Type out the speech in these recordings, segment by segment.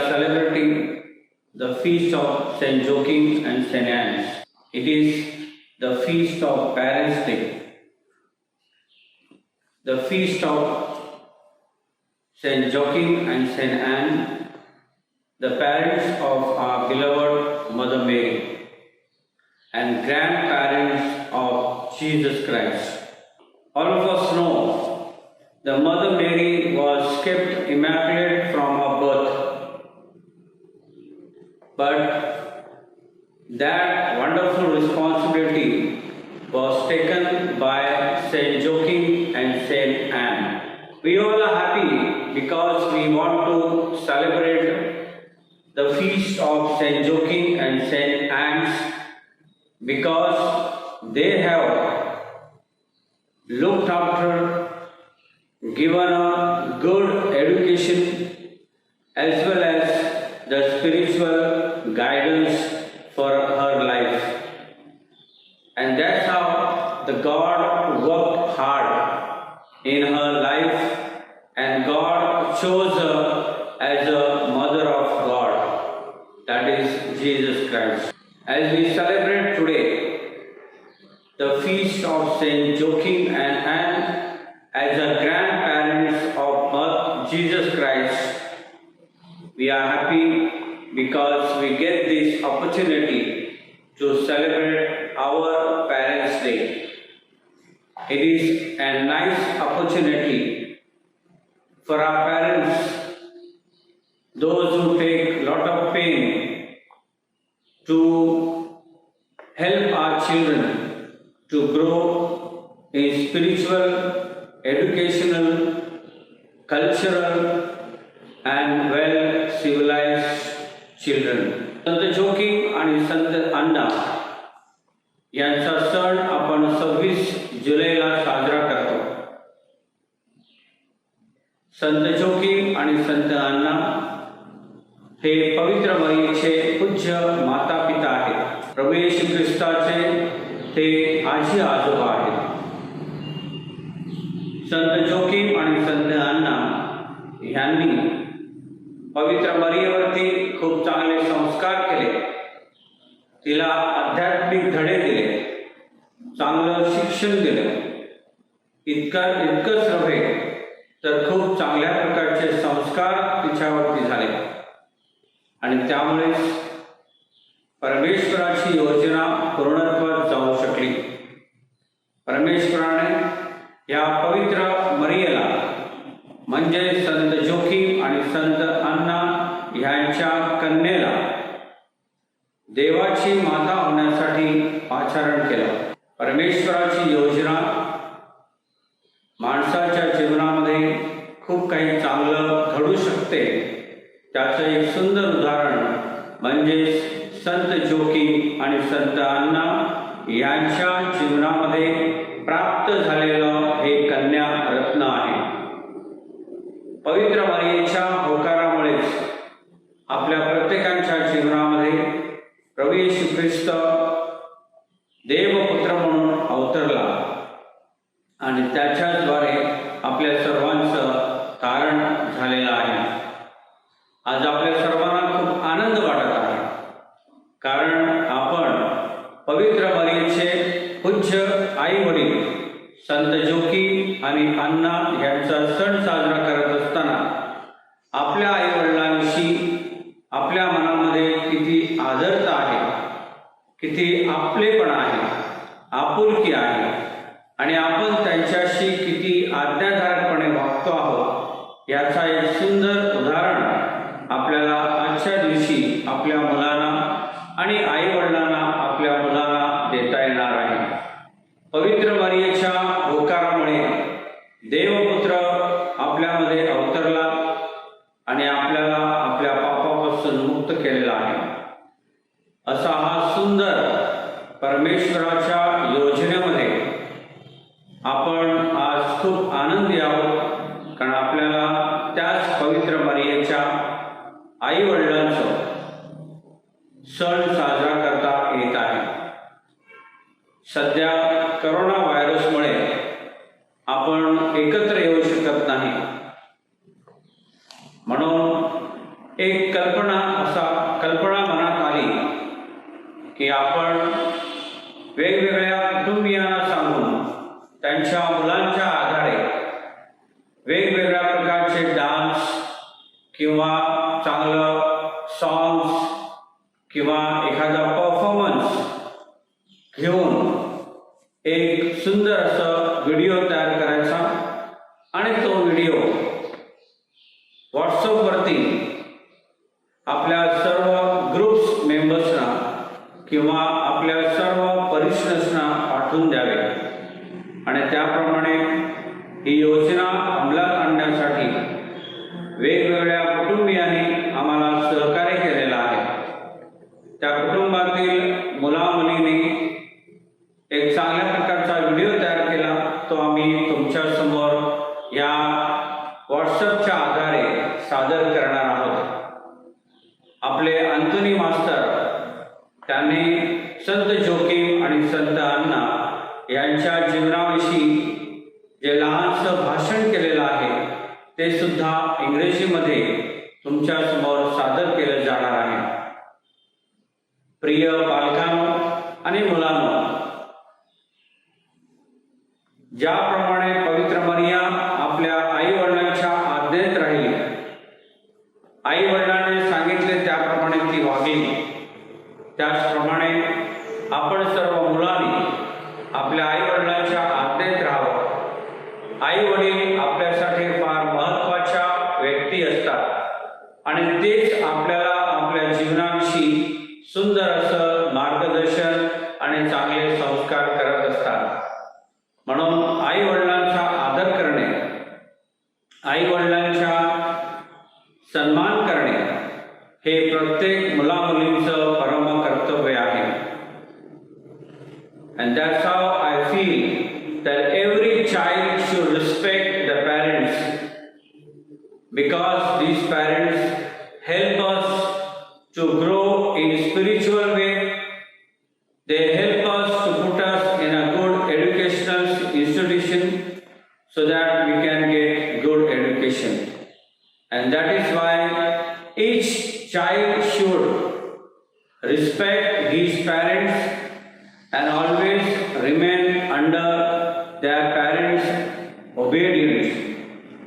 celebrating the feast of Saint Joachim and Saint Anne. It is the feast of Parents' Day. The feast of Saint Joachim and Saint Anne, the parents of our beloved Mother Mary and grandparents of Jesus Christ. All of us know the Mother Mary was kept immaculate from her birth. But that wonderful responsibility was taken by Saint Joachim and Saint Anne. We all are happy because we want to celebrate the feast of Saint Joachim and Saint Anne because they have looked after, given a good education as well as the spiritual guidance for her life. And that's how the God worked hard in her life, and God chose her as a mother of God, that is Jesus Christ. As we celebrate today the feast of Saint Joachim and Anne as the grandparents of Jesus Christ, we are happy because we get this opportunity to celebrate our Parents' Day. It is a nice opportunity for our parents, those who take a lot of pain to help our children to grow in spiritual, educational, cultural and well-civilized children. संत जोखीम आणि संत अण्णा यांचा सण आपण 26 जुलैला साजरा करतो. संत जोखीम आणि संत अण्णा हे पवित्र मरीचे पूज्य माता पिता आहेत. प्रभू येशू ख्रिस्ताचे ते आजी आजोबा आहेत. संत जोखीम आणि संत अण्णा यांनी पवित्र मरीवरती खूप चांगले संस्कार केले, तिला आध्यात्मिक धडे दिले, चांगलं शिक्षण दिलं. इतकंच नव्हे तर खूप चांगल्या प्रकारचे संस्कार तिच्यावरती झाले आणि त्यामुळेच परमेश्वराची योजना पूर्णत्वात जाऊ शकली. परमेश्वराने या पवित्र मरियेला म्हणजे संत जोखीम आणि संत अण्णा ह्यांच्या कन्येला देवाची माता होण्यासाठी पाचारण केलं. परमेश्वराची योजना माणसाच्या जीवनामध्ये खूप काही चांगलं घडू शकते. त्याचं एक सुंदर उदाहरण म्हणजे संत जोखीम आणि संत अण्णा यांच्या जीवनामध्ये प्राप्त झालेलं हे कन्या रत्न आहे. पवित्र मरियेच्या होकारामुळेच आपल्या प्रत्येकाच्या जीवनामध्ये प्रभू येशू ख्रिस्त देवपुत्र म्हणून अवतरला आणि त्याच्याद्वारे आपल्या सर्वांचं तारण झालेलं आहे. आज आपल्या सर्वांना खूप आनंद वाटत आहे कारण आपण पवित्र मरियेचे पूज्य आई वडील संत जोखीम आणि अण्णा यांचा सण साजरा करत असताना आपल्या आई वडिलांविषयी आपल्या मनामध्ये किती आदरता आहे, किती आपलेपणा आहे, आपुलकी आहे आणि आपण त्यांच्याशी किती आज्ञाधारकपणे वागतो आहोत याचा एक सुंदर उदाहरण आपल्याला आजच्या दिवशी आपल्या मुलांना आणि आई वडिलांना आपल्या मुलांना देता येणार आहे. पवित्र मरियेच्या होकारामुळे देवपुत्र आपल्यामध्ये अवतरला आणि आपल्याला आपल्या पापापासून मुक्त केलेला आहे. असा हा सुंदर परमेश्वराच्या योजनेमध्ये आपण आज खूप आनंदी आहोत कारण आपल्याला त्याच पवित्र मरियेच्या आई वडिलांचं सण साजरा करता येत आहे. सध्या करोना व्हायरसमुळे आपण एकत्र येऊ शकत नाही, म्हणून एक एक कल्पना मनात आली की आपण वेगवेगळ्या कुटुंबियांना सांगून त्यांच्या मुलांच्या आधारे वेगवेगळ्या प्रकारचे डान्स किंवा चांगलं सॉंग्स किंवा एखादा परफॉर्मन्स घेऊन एक सुंदर असं व्हिडिओ तयार करायचा आणि तो व्हिडिओ व्हॉट्सअपवरती आपल्या सर्व ग्रुप्स मेंबर्सना किंवा आपल्या सर्व परिसरांना पाठवून द्यावे आणि त्याप्रमाणे ही योजना अंमलात आणण्यासाठी वेगवेगळ्या कुटुंबियांनी आम्हाला सहकार्य केलेलं आहे. त्या कुटुंबातील मुलामुलींनी एक चांगल्या प्रकारचा व्हिडिओ तयार केला. तो आम्ही तुमच्या समोर या व्हॉट्सअपच्या आधारे सादर करणार आहोत. आपले अंतोनी मास्तर त्यांनी संत जोकीम आणि संत अण्णा यांच्या जीवनाविषयी जे लहानसं भाषण केलेलं आहे ते सुद्धा इंग्रजीमध्ये तुमच्या समोर सादर केलं जाणार आहे. प्रिय पालकांनो आणि मुलांनो, ज्याप्रमाणे पवित्र मरिया आपल्या आई वडिलांच्या आज्ञेत राहिली, आई वडिलांनी सांगितले त्याप्रमाणे ती वागली, त्याचप्रमाणे आपण सर्व मुलांनी आपल्या आई वडिलांच्या आज्ञेत राहावं. आई वडील आपल्यासाठी फार महत्त्वाच्या व्यक्ती असतात आणि तेच आपल्याला आपल्या जीवनाविषयी सुंदर असं मार्गदर्शन आणि चांगले संस्कार करत असतात. म्हणून आई वडिलांचा आदर करणे, आई वडिलांचा सन्मान करणे हे प्रत्येक मुलामुलींचं परम कर्तव्य आहे. And that's how I feel that every child should respect the parents, because these parents help us to grow in spiritual way. They help us to put us in a good educational institution so that we can get good education. And that is why each child should respect his parents and always remain under their parents' obedience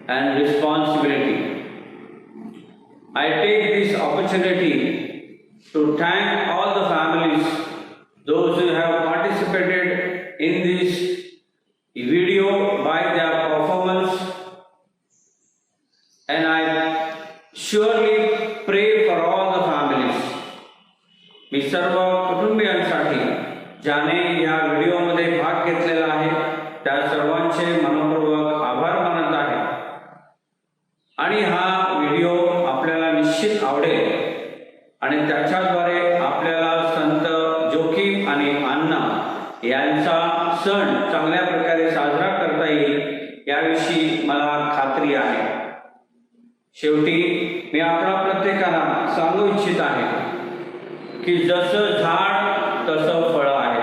and responsibility. I take this opportunity to thank all the families, those who have participated in this video by their performance, and I surely pray for all the families. मी सर्व कुटुंबियांसाठी ज्याने या व्हिडिओमध्ये भाग घेतलेला आहे त्या सर्वांचे मनपूर्वक आभार मानत आहे. आणि हा व्हिडिओ आपल्याला निश्चित आवडेल आणि त्याच्याद्वारे आपल्याला संत जोकीम आणि अण्णा यांचा सण चांगल्या प्रकारे साजरा करता येईल याविषयी मला खात्री आहे. शेवटी मी आपल्या प्रत्येकाला सांगू इच्छित आहे की जसं झाड तसं फळ आहे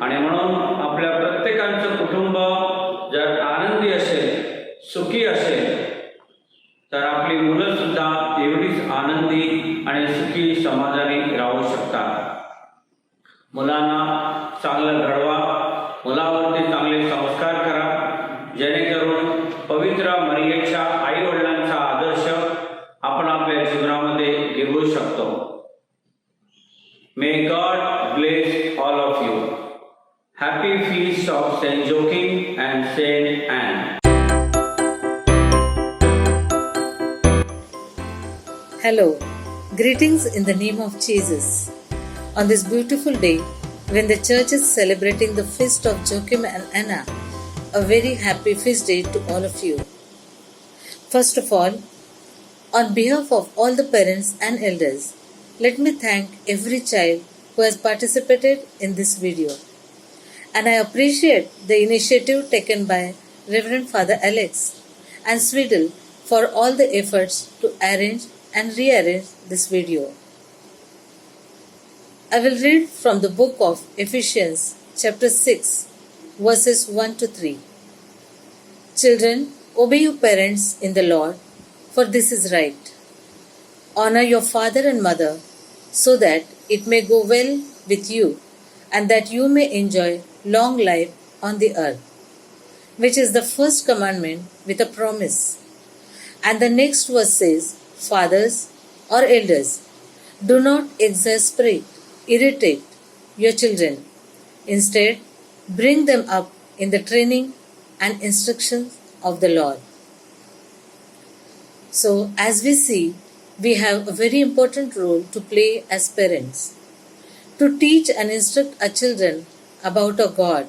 आणि म्हणून आपल्या प्रत्येकाचं कुटुंब जर आनंदी असेल, सुखी असेल तर आपली मुलं सुद्धा एवढीच आनंदी आणि सुखी समाधानी राहू शकतात. मुलांना चांगलं घडवा, मुलावरती चांगले संस्कार करा, जेणेकरून पवित्र मरियेच्या आई वडिलांचा आदर्श आपण आपल्या जीवनामध्ये घेऊ शकतो. May God bless all of you. Happy feast of Saint Joachim and Saint Anne. Hello, greetings in the name of Jesus. On this beautiful day, when the church is celebrating the feast of Joachim and Anna, a very happy feast day to all of you. First of all, on behalf of all the parents and elders, let me thank every child who has participated in this video. And I appreciate the initiative taken by Reverend Father Alex and Swedel for all the efforts to arrange and rearrange this video. I will read from the book of Ephesians chapter 6 verses 1 to 3. Children, obey your parents in the Lord, for this is right. Honor your father and mother, so that it may go well with you and that you may enjoy long life on the earth, which is the first commandment with a promise. And the next verse says, Fathers or elders, do not exasperate, irritate your children. Instead, bring them up in the training and instructions of the Lord. So, as we see, we have a very important role to play as parents to teach and instruct our children about our God,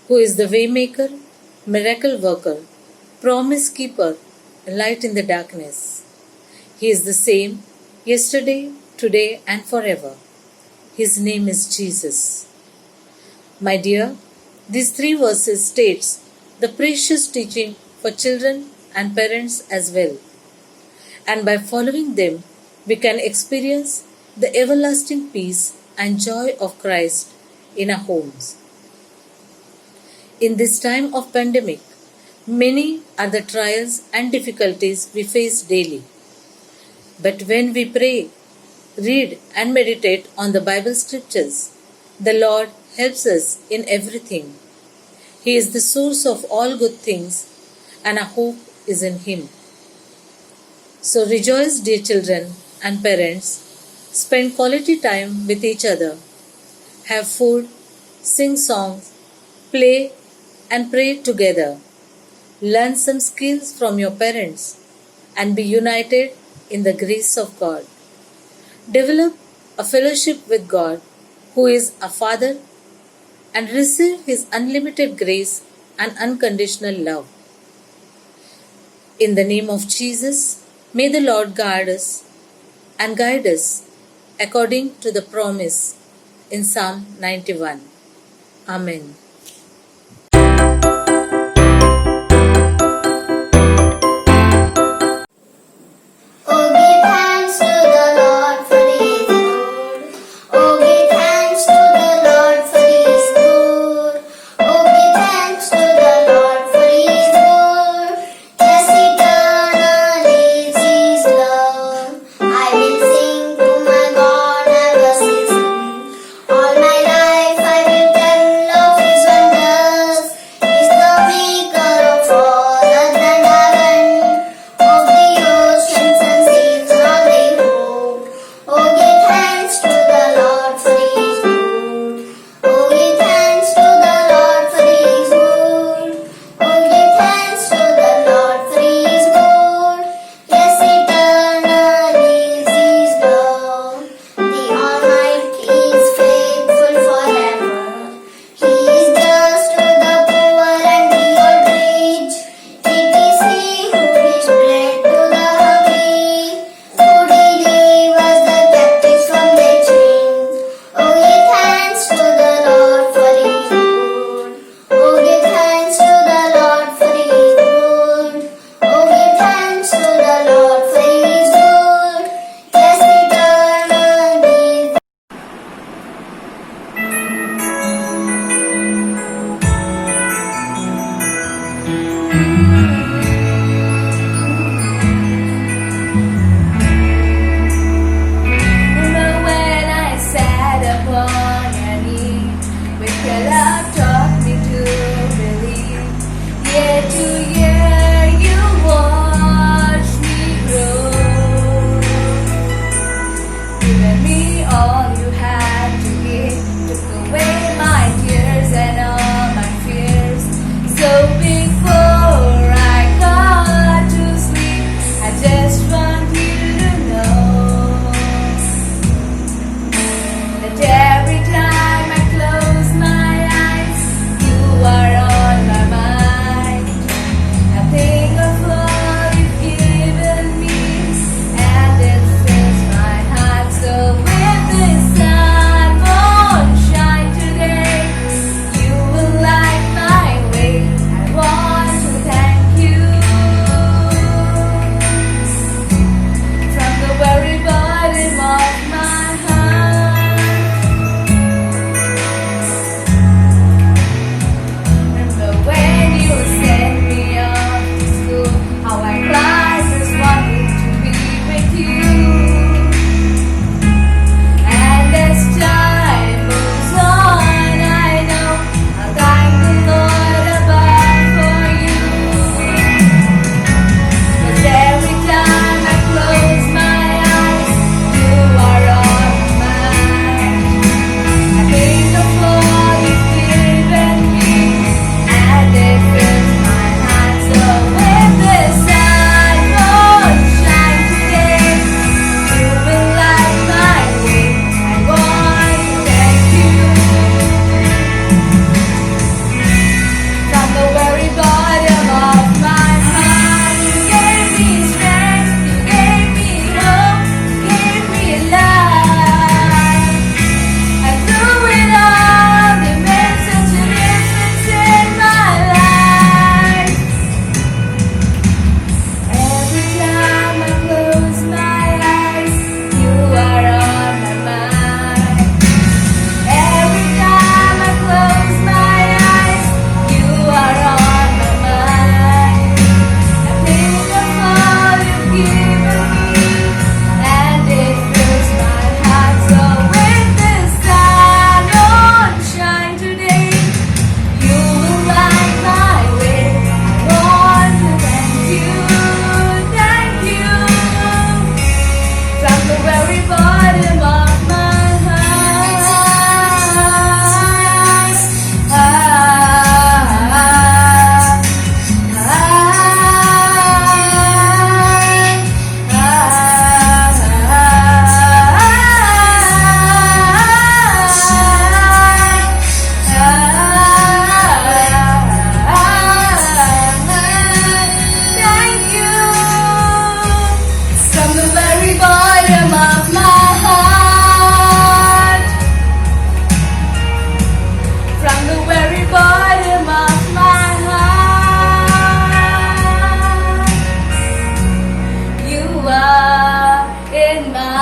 who is the waymaker, miracle worker, promise keeper, light in the darkness. He is the same yesterday, today, and forever. His name is Jesus. My dear, these three verses states the precious teaching for children and parents as well. And by following them, we can experience the everlasting peace and joy of Christ in our homes. In this time of pandemic, many are the trials and difficulties we face daily. But when we pray, read and meditate on the Bible scriptures, the Lord helps us in everything. He is the source of all good things, and our hope is in Him. So rejoice, dear children and parents. Spend quality time with each other. Have food, sing songs, play and pray together. Learn some skills from your parents and be united in the grace of God. Develop a fellowship with God, who is a Father, and receive His unlimited grace and unconditional love. In the name of Jesus, may the Lord guard us and guide us according to the promise in Psalm 91. Amen. Oh, give thanks to the Lord for He is good. Oh, give thanks to the Lord for He is good. Oh, give thanks to the Lord for He is good. Yes, eternally is His love. I will sing to my God ever since. All my life I will tell of His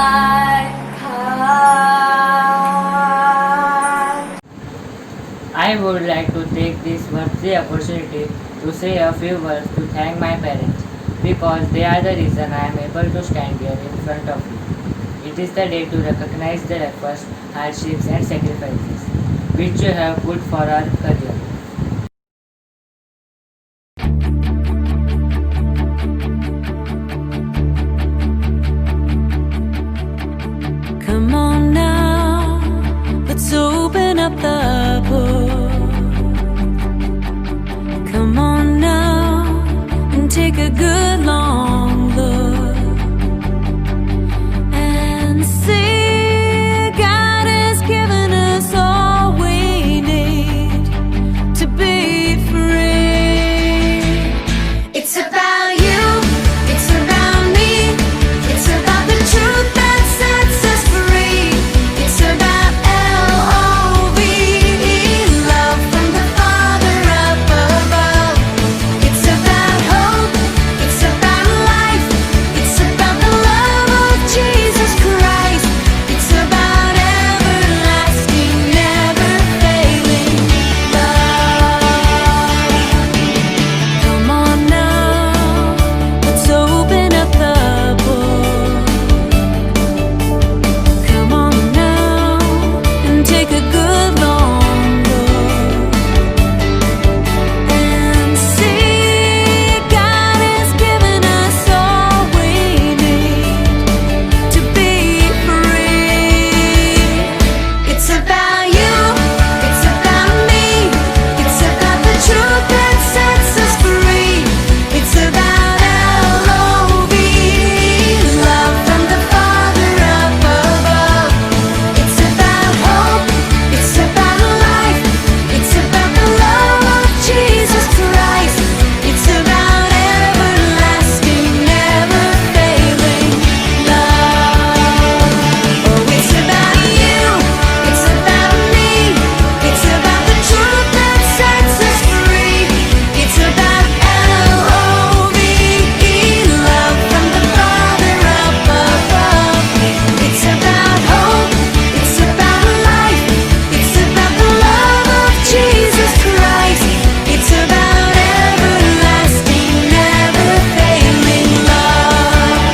heart. I would like to take this worthy opportunity to say a few words to thank my parents because they are the reason I am able to stand here in front of you. It is the day to recognize their efforts, hardships and sacrifices which you have put for our career. Come on now, let's open up the book. Come on now and take a good long look and see God has given us all we need to be free. It's about you, it's about me, it's about the truth that sets us free. It's about L-O-V-E, love from the Father up above. It's about hope, it's about life, it's about the love of Jesus Christ. It's about everlasting, never failing love. Come on now, let's open up the book. Come on now and take a good long look and see God has given us all we need to be free. It's about you, it's about me, it's about the truth that sets us free. It's about L-O-V-E, love from the Father up above. It's about hope, it's about life, it's about the love of Jesus Christ. It's about everlasting, never failing love. Oh, it's about you, it's about me, it's about the truth that sets us free. It's about L-O-V-E, love from the Father up above. It's about hope, it's about life, it's about the love of Jesus Christ. It's about everlasting, never failing love.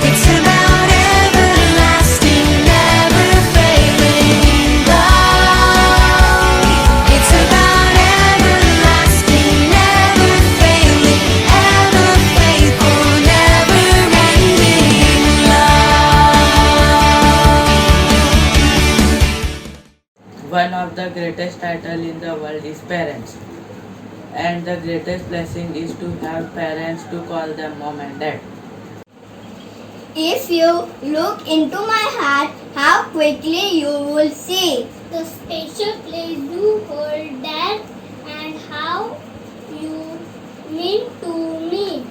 It's about everlasting, never failing love. It's about everlasting, never failing, ever faithful, never ending love. One of the greatest titles in the world is parents. And the greatest blessing is to have parents to call them mom and dad. If you look into my heart, how quickly you will see the special place you hold that and how you mean to me.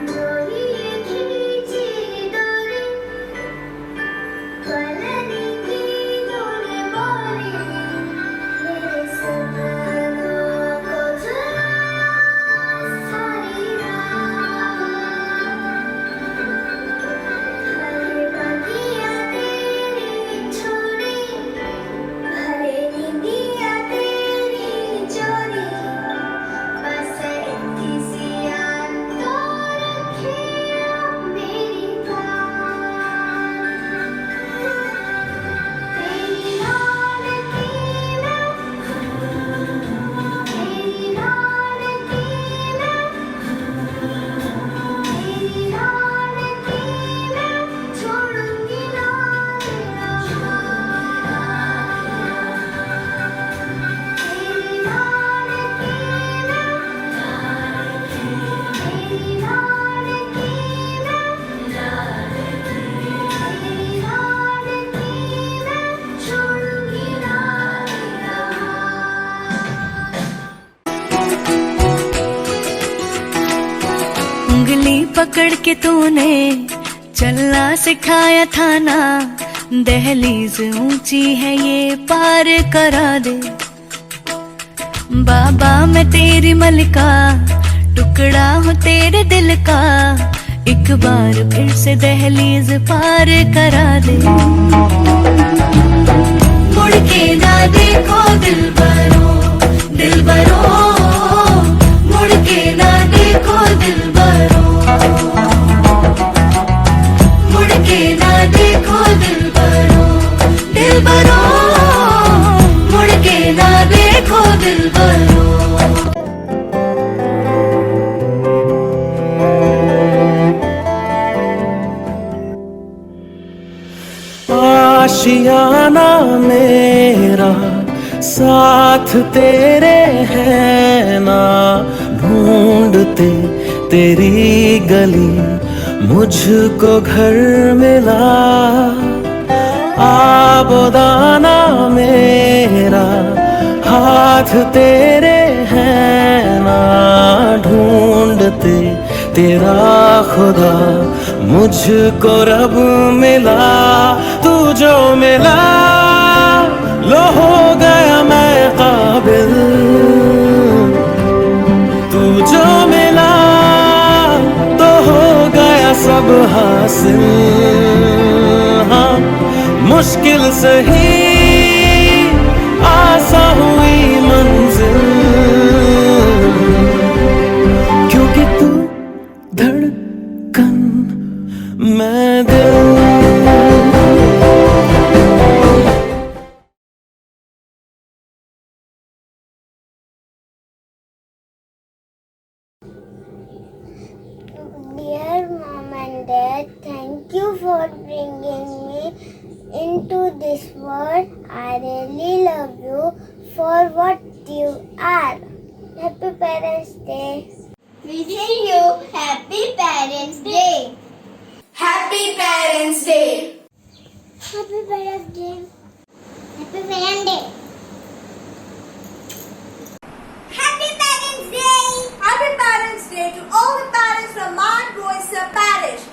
Glory पकड़ के तूने चलना सिखाया था ना, दहलीज ऊंची है ये पार करा दे। बाबा मैं तेरी मलिका, टुकड़ा हूँ तेरे दिल का, एक बार फिर से दहलीज पार करा दे। मुड़ के ना देखो दिलबरो, दिलबरो, मुड़ के ना देखो दिलबरो, मुड़ के ना देखो दिलबरो, दिलबरो, मुड़ के ना देखो दिलबरो। आशियाना मेरा साथ तेरे है ना, ढूंढते तेरी गली मुझको घर मिला। आबोदाना मेरा हाथ तेरे है ना, ढूंढते तेरा खुदा मुझको रब मिला। तू जो मिला लो हो गया मैं काबिल, तू जो मिला तो हो गया सब हासिल। हाँ मुश्किल सही आसा हुई मंजिल, क्योंकि तू धड़कन मैं दिल। Dear Mom and Dad, thank you for bringing me into this world. I really love you for what you are. Happy Parents Day. Wishing you Happy Parents Day. Happy Parents Day. Happy Parents Day. Happy Parents Day. Happy Parents Day! Happy Parents Day to all the parents from Mount Royce Parish.